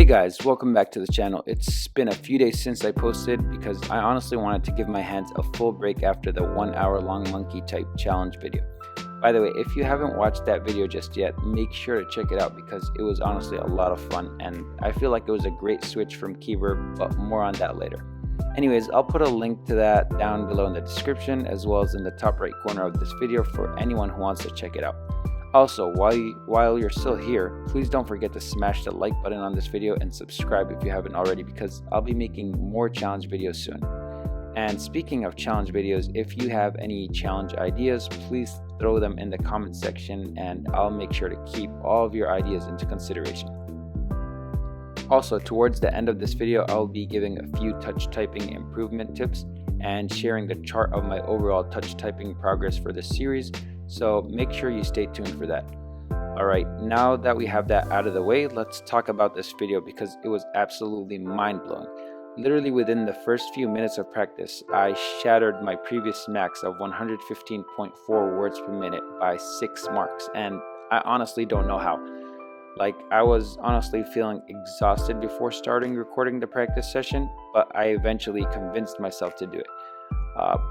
Hey guys, welcome back to the channel. It's been a few days since I posted because I honestly wanted to give my hands a full break after the 1 hour long monkey type challenge video. By the way, if you haven't watched that video just yet, make sure to check it out because it was honestly a lot of fun and I feel like it was a great switch from keybr, but more on that later. Anyways, I'll put a link to that down below in the description as well as in the top right corner of this video for anyone who wants to check it out. Also, while you're still here, please don't forget to smash the like button on this video and subscribe if you haven't already because I'll be making more challenge videos soon. And speaking of challenge videos, if you have any challenge ideas, please throw them in the comment section and I'll make sure to keep all of your ideas into consideration. Also, towards the end of this video, I'll be giving a few touch typing improvement tips and sharing the chart of my overall touch typing progress for this series. So make sure you stay tuned for that. Alright, now that we have that out of the way, let's talk about this video because it was absolutely mind-blowing. Literally within the first few minutes of practice, I shattered my previous max of 115.4 words per minute by 6 marks, and I honestly don't know how. Like, I was honestly feeling exhausted before starting recording the practice session, but I eventually convinced myself to do it.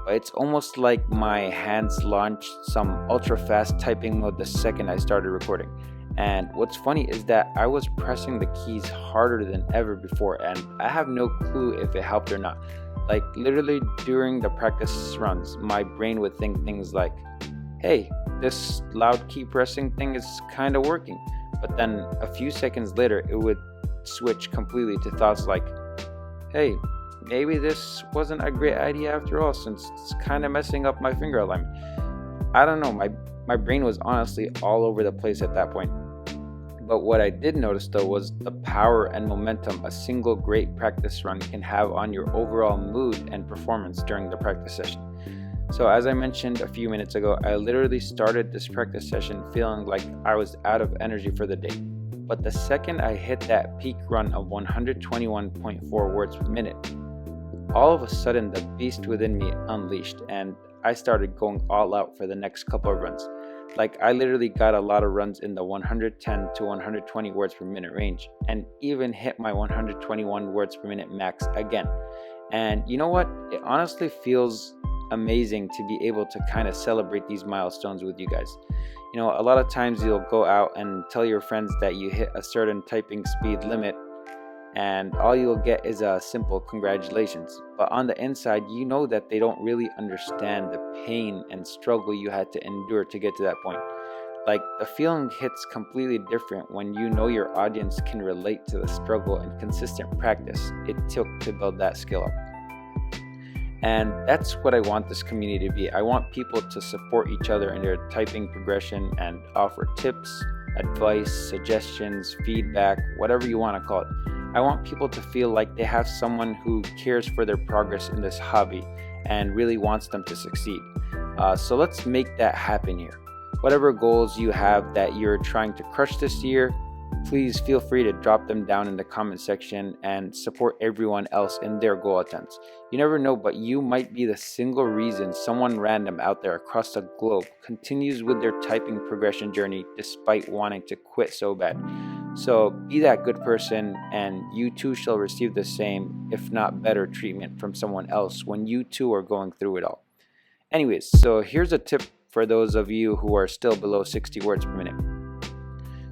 It's almost like my hands launched some ultra fast typing mode the second I started recording. And what's funny is that I was pressing the keys harder than ever before and I have no clue if it helped or not. Like literally during the practice runs, my brain would think things like, hey, this loud key pressing thing is kind of working. But then a few seconds later, it would switch completely to thoughts like, hey, maybe this wasn't a great idea after all since it's kind of messing up my finger alignment. I don't know, my brain was honestly all over the place at that point. But what I did notice though was the power and momentum a single great practice run can have on your overall mood and performance during the practice session. So as I mentioned a few minutes ago, I literally started this practice session feeling like I was out of energy for the day. But the second I hit that peak run of 121.4 words per minute, all of a sudden the beast within me unleashed and I started going all out for the next couple of runs. Like I literally got a lot of runs in the 110 to 120 words per minute range and even hit my 121 words per minute max again. And you know what? It honestly feels amazing to be able to kind of celebrate these milestones with you guys. You know, a lot of times you'll go out and tell your friends that you hit a certain typing speed limit and all you'll get is a simple congratulations. But on the inside, you know that they don't really understand the pain and struggle you had to endure to get to that point. Like the feeling hits completely different when you know your audience can relate to the struggle and consistent practice it took to build that skill up. And that's what I want this community to be. I want people to support each other in their typing progression and offer tips, advice, suggestions, feedback, whatever you want to call it. I want people to feel like they have someone who cares for their progress in this hobby and really wants them to succeed. So let's make that happen here. Whatever goals you have that you're trying to crush this year, please feel free to drop them down in the comment section and support everyone else in their goal attempts. You never know, but you might be the single reason someone random out there across the globe continues with their typing progression journey despite wanting to quit so bad. So be that good person and you too shall receive the same, if not better, treatment from someone else when you too are going through it all. Anyways, so here's a tip for those of you who are still below 60 words per minute.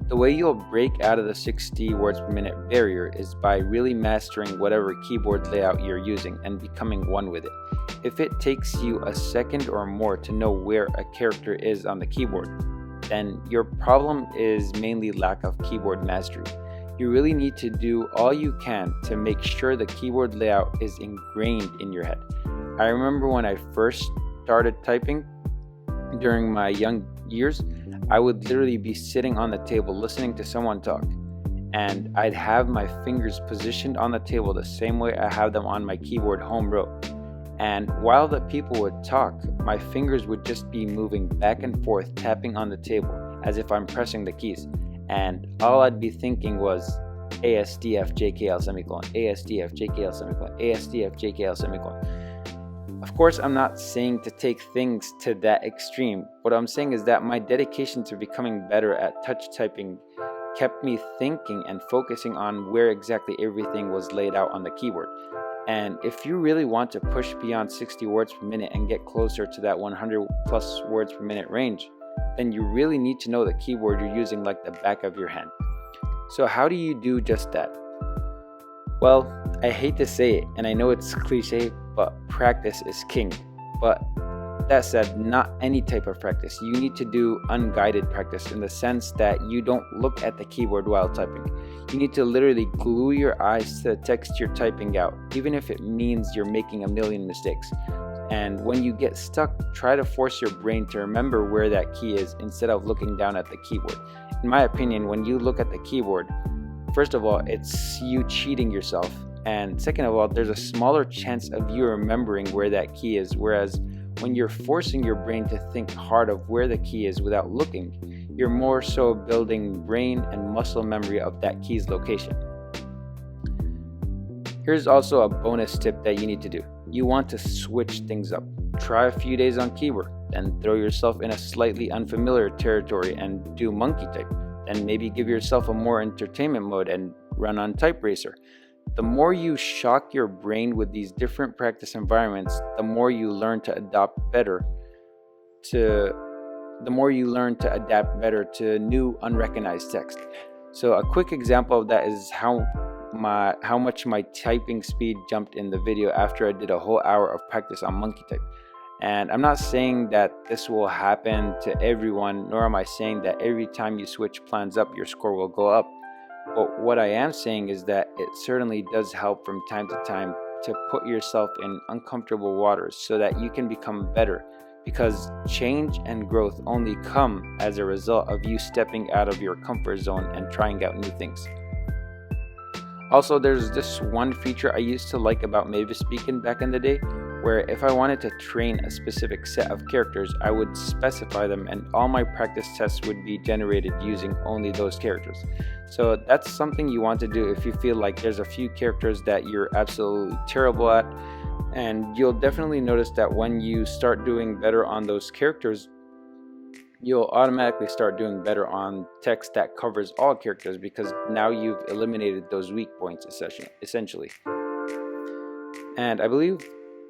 The way you'll break out of the 60 words per minute barrier is by really mastering whatever keyboard layout you're using and becoming one with it. If it takes you a second or more to know where a character is on the keyboard, then your problem is mainly lack of keyboard mastery. You really need to do all you can to make sure the keyboard layout is ingrained in your head. I remember when I first started typing during my young years, I would literally be sitting on the table listening to someone talk, and I'd have my fingers positioned on the table the same way I have them on my keyboard home row. And while the people would talk, my fingers would just be moving back and forth, tapping on the table as if I'm pressing the keys. And all I'd be thinking was ASDF JKL semicolon, ASDF JKL semicolon, ASDF JKL semicolon. Of course, I'm not saying to take things to that extreme. What I'm saying is that my dedication to becoming better at touch typing kept me thinking and focusing on where exactly everything was laid out on the keyboard. And if you really want to push beyond 60 words per minute and get closer to that 100 plus words per minute range, then you really need to know the keyboard you're using like the back of your hand. So how do you do just that? Well, I hate to say it, and I know it's cliche, but practice is king. But that said, not any type of practice. You need to do unguided practice in the sense that you don't look at the keyboard while typing. You need to literally glue your eyes to the text you're typing out, even if it means you're making a million mistakes. And when you get stuck, try to force your brain to remember where that key is instead of looking down at the keyboard. In my opinion, when you look at the keyboard, first of all, it's you cheating yourself. And second of all, there's a smaller chance of you remembering where that key is. Whereas when you're forcing your brain to think hard of where the key is without looking, you're more so building brain and muscle memory of that key's location. Here's also a bonus tip that you need to do. You want to switch things up. Try a few days on keybr, then throw yourself in a slightly unfamiliar territory and do monkey type. Then maybe give yourself a more entertainment mode and run on type racer. The more you shock your brain with these different practice environments, the more you learn to adapt better to new unrecognized text. So a quick example of that is how much my typing speed jumped in the video after I did a whole hour of practice on monkey type. And I'm not saying that this will happen to everyone, nor am I saying that every time you switch plans up, your score will go up. But what I am saying is that it certainly does help from time to time to put yourself in uncomfortable waters so that you can become better, because change and growth only come as a result of you stepping out of your comfort zone and trying out new things. Also, there's this one feature I used to like about Mavis Beacon back in the day, where if I wanted to train a specific set of characters, I would specify them and all my practice tests would be generated using only those characters. So that's something you want to do if you feel like there's a few characters that you're absolutely terrible at, and you'll definitely notice that when you start doing better on those characters, you'll automatically start doing better on text that covers all characters, because now you've eliminated those weak points essentially. And I believe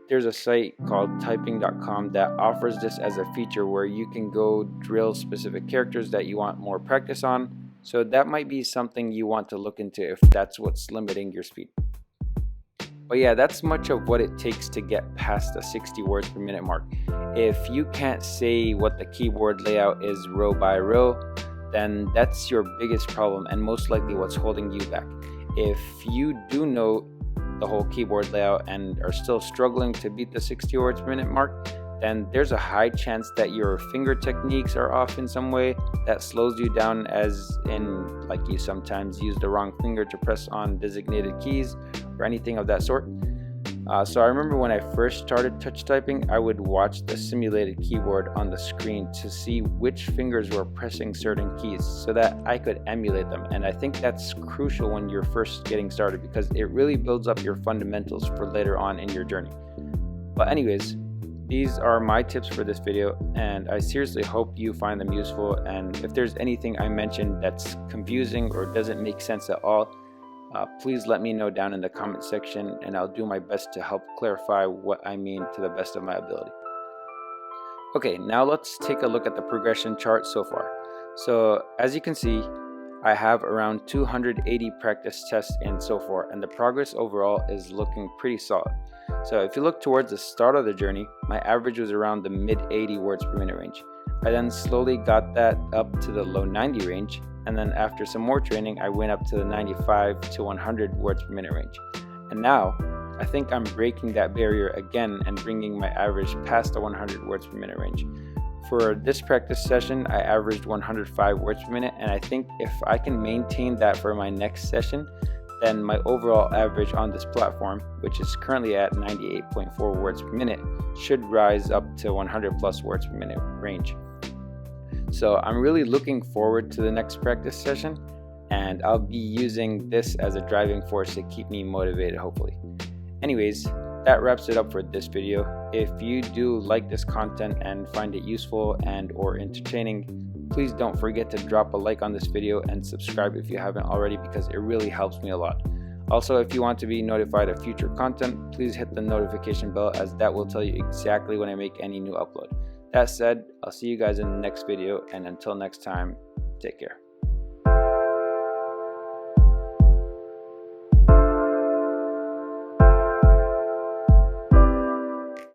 there's a site called typing.com that offers this as a feature where you can go drill specific characters that you want more practice on. So that might be something you want to look into if that's what's limiting your speed. But yeah, that's much of what it takes to get past the 60 words per minute mark. If you can't say what the keyboard layout is row by row, then that's your biggest problem and most likely what's holding you back. If you do know the whole keyboard layout and are still struggling to beat the 60 words per minute mark, then there's a high chance that your finger techniques are off in some way that slows you down, as in like you sometimes use the wrong finger to press on designated keys or anything of that sort. So I remember when I first started touch typing, I would watch the simulated keyboard on the screen to see which fingers were pressing certain keys so that I could emulate them. And I think that's crucial when you're first getting started, because it really builds up your fundamentals for later on in your journey. But anyways, these are my tips for this video, and I seriously hope you find them useful. And if there's anything I mentioned that's confusing or doesn't make sense at all, please let me know down in the comment section, and I'll do my best to help clarify what I mean to the best of my ability. Okay, now let's take a look at the progression chart so far. So as you can see, I have around 280 practice tests in so far, and the progress overall is looking pretty solid. So if you look towards the start of the journey, my average was around the mid 80 words per minute range. I then slowly got that up to the low 90 range, and then after some more training, I went up to the 95 to 100 words per minute range. And now, I think I'm breaking that barrier again and bringing my average past the 100 words per minute range. For this practice session, I averaged 105 words per minute, and I think if I can maintain that for my next session, then my overall average on this platform, which is currently at 98.4 words per minute, should rise up to 100 plus words per minute range. So I'm really looking forward to the next practice session, and I'll be using this as a driving force to keep me motivated, hopefully. Anyways, that wraps it up for this video. If you do like this content and find it useful and or entertaining, Please don't forget to drop a like on this video and subscribe if you haven't already, because it really helps me a lot. Also, if you want to be notified of future content, please hit the notification bell, as that will tell you exactly when I make any new upload. That said, I'll see you guys in the next video, and until next time, take care.